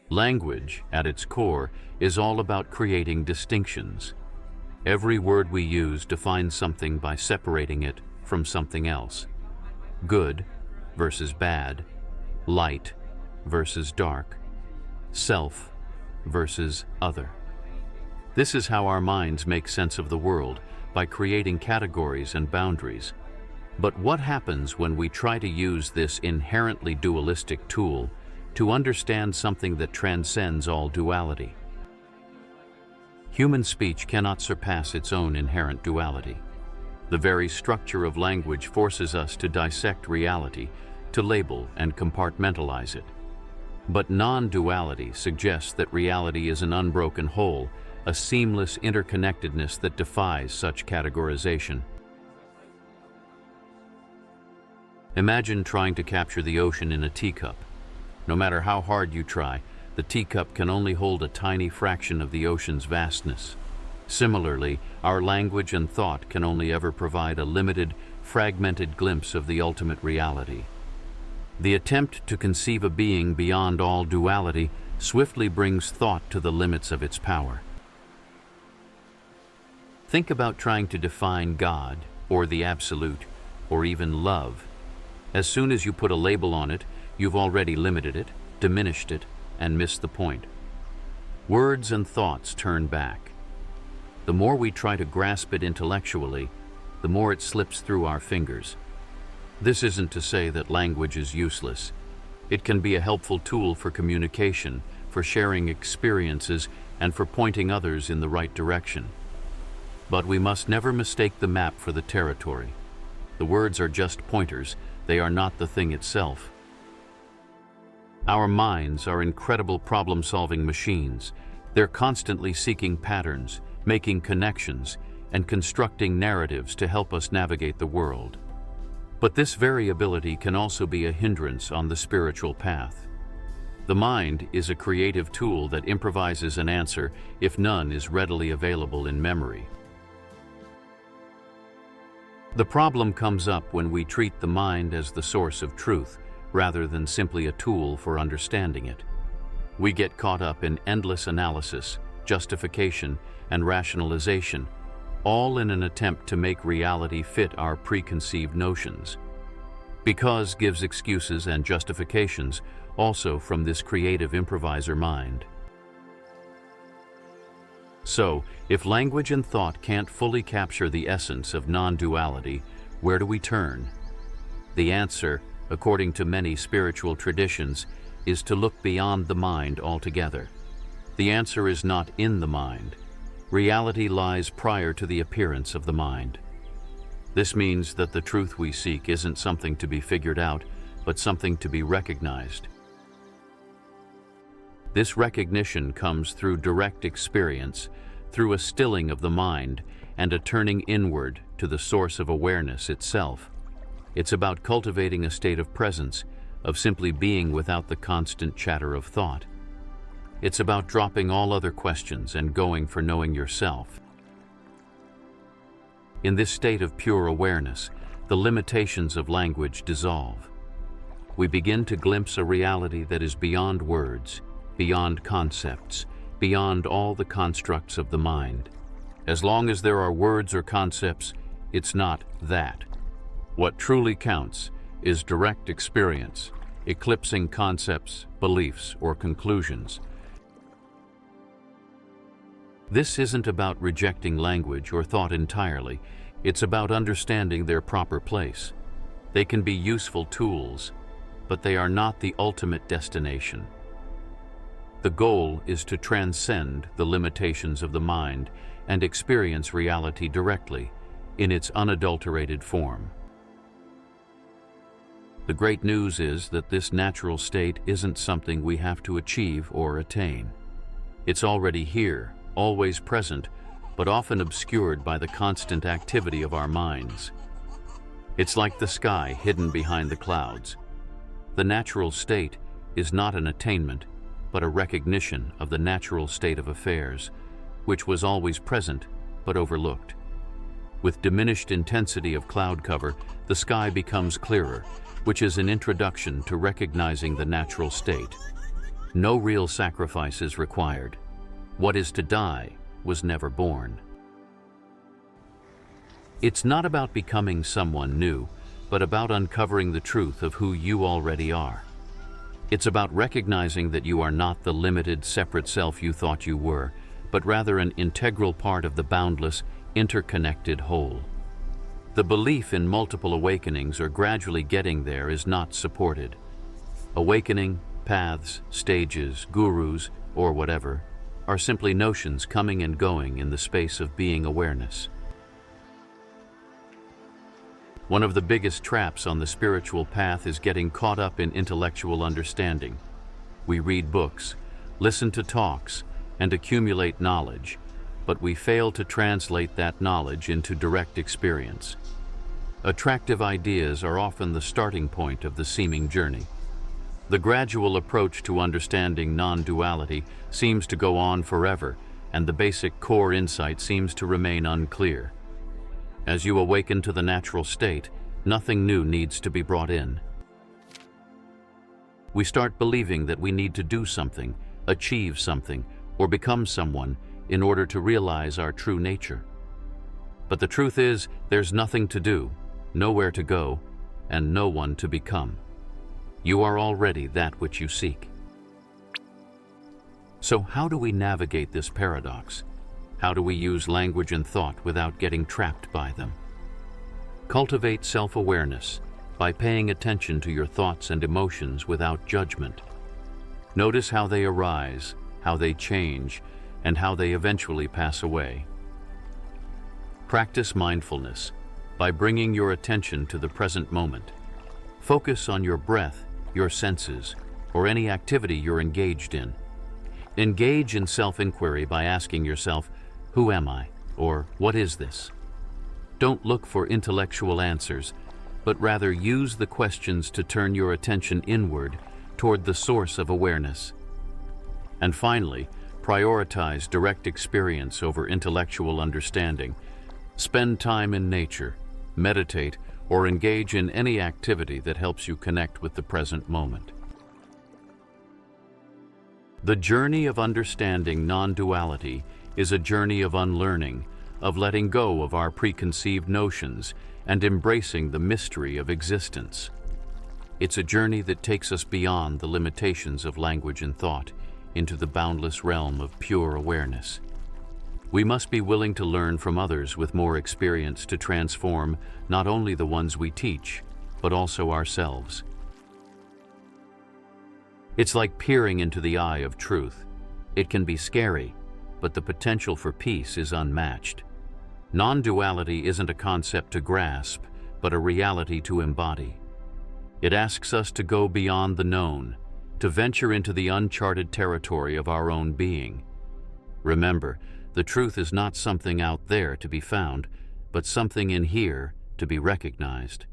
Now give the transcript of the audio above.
Language, at its core, is all about creating distinctions. Every word we use defines something by separating it from something else. Good versus bad, light versus dark, self versus other. This is how our minds make sense of the world, by creating categories and boundaries. But what happens when we try to use this inherently dualistic tool to understand something that transcends all duality? Human speech cannot surpass its own inherent duality. The very structure of language forces us to dissect reality, to label and compartmentalize it. But non-duality suggests that reality is an unbroken whole, a seamless interconnectedness that defies such categorization. Imagine trying to capture the ocean in a teacup. No matter how hard you try, the teacup can only hold a tiny fraction of the ocean's vastness. Similarly, our language and thought can only ever provide a limited, fragmented glimpse of the ultimate reality. The attempt to conceive a being beyond all duality swiftly brings thought to the limits of its power. Think about trying to define God, or the Absolute, or even love. As soon as you put a label on it, you've already limited it, diminished it, and missed the point. Words and thoughts turn back. The more we try to grasp it intellectually, the more it slips through our fingers. This isn't to say that language is useless. It can be a helpful tool for communication, for sharing experiences, and for pointing others in the right direction. But we must never mistake the map for the territory. The words are just pointers, they are not the thing itself. Our minds are incredible problem-solving machines. They're constantly seeking patterns, making connections, and constructing narratives to help us navigate the world. But this variability can also be a hindrance on the spiritual path. The mind is a creative tool that improvises an answer if none is readily available in memory. The problem comes up when we treat the mind as the source of truth, rather than simply a tool for understanding it. We get caught up in endless analysis, justification, and rationalization, all in an attempt to make reality fit our preconceived notions. Because gives excuses and justifications also from this creative improviser mind. So, if language and thought can't fully capture the essence of non-duality, where do we turn? The answer, according to many spiritual traditions, is to look beyond the mind altogether. The answer is not in the mind. Reality lies prior to the appearance of the mind. This means that the truth we seek isn't something to be figured out, but something to be recognized. This recognition comes through direct experience, through a stilling of the mind and a turning inward to the source of awareness itself. It's about cultivating a state of presence, of simply being without the constant chatter of thought. It's about dropping all other questions and going for knowing yourself. In this state of pure awareness, the limitations of language dissolve. We begin to glimpse a reality that is beyond words, beyond concepts, beyond all the constructs of the mind. As long as there are words or concepts, it's not that. What truly counts is direct experience, eclipsing concepts, beliefs, or conclusions. This isn't about rejecting language or thought entirely. It's about understanding their proper place. They can be useful tools, but they are not the ultimate destination. The goal is to transcend the limitations of the mind and experience reality directly, in its unadulterated form. The great news is that this natural state isn't something we have to achieve or attain. It's already here, always present, but often obscured by the constant activity of our minds. It's like the sky hidden behind the clouds. The natural state is not an attainment, but a recognition of the natural state of affairs, which was always present but overlooked. With diminished intensity of cloud cover, the sky becomes clearer, which is an introduction to recognizing the natural state. No real sacrifice is required. What is to die was never born. It's not about becoming someone new, but about uncovering the truth of who you already are. It's about recognizing that you are not the limited, separate self you thought you were, but rather an integral part of the boundless, interconnected whole. The belief in multiple awakenings or gradually getting there is not supported. Awakening, paths, stages, gurus, or whatever, are simply notions coming and going in the space of being awareness. One of the biggest traps on the spiritual path is getting caught up in intellectual understanding. We read books, listen to talks, and accumulate knowledge, but we fail to translate that knowledge into direct experience. Attractive ideas are often the starting point of the seeming journey. The gradual approach to understanding non-duality seems to go on forever, and the basic core insight seems to remain unclear. As you awaken to the natural state, nothing new needs to be brought in. We start believing that we need to do something, achieve something, or become someone in order to realize our true nature. But the truth is, there's nothing to do, nowhere to go, and no one to become. You are already that which you seek. So how do we navigate this paradox? How do we use language and thought without getting trapped by them? Cultivate self-awareness by paying attention to your thoughts and emotions without judgment. Notice how they arise, how they change, and how they eventually pass away. Practice mindfulness by bringing your attention to the present moment. Focus on your breath, your senses, or any activity you're engaged in. Engage in self-inquiry by asking yourself, "Who am I?" or "What is this?" Don't look for intellectual answers, but rather use the questions to turn your attention inward toward the source of awareness. And finally, prioritize direct experience over intellectual understanding. Spend time in nature, meditate, or engage in any activity that helps you connect with the present moment. The journey of understanding non-duality is a journey of unlearning, of letting go of our preconceived notions and embracing the mystery of existence. It's a journey that takes us beyond the limitations of language and thought into the boundless realm of pure awareness. We must be willing to learn from others with more experience to transform not only the ones we teach, but also ourselves. It's like peering into the eye of truth. It can be scary, but the potential for peace is unmatched. Non-duality isn't a concept to grasp, but a reality to embody. It asks us to go beyond the known, to venture into the uncharted territory of our own being. Remember, the truth is not something out there to be found, but something in here to be recognized.